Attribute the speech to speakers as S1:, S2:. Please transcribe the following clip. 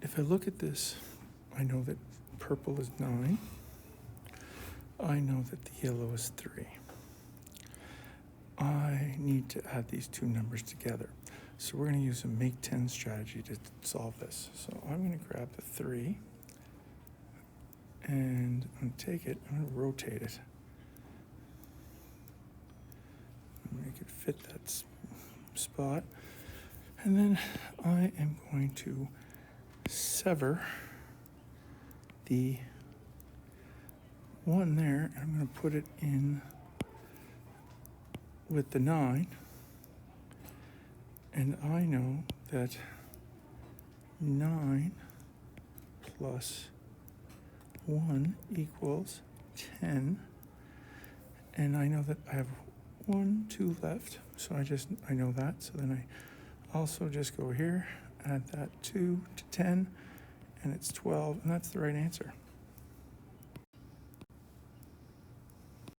S1: if I look at this, I know that purple is 9. I know that the yellow is 3. I need to add these two numbers together. So we're going to use a make 10 strategy to solve this. So I'm going to grab the 3 and I'm going to take it, I'm going to rotate it. Make it fit that spot. And then I am going to sever the 1 there, and I'm going to put it in with the 9. And I know that 9 plus 1 equals 10. And I know that I have 1, 2 left. So I know that. So then I also just go here, add that 2 to 10, and it's 12, and that's the right answer.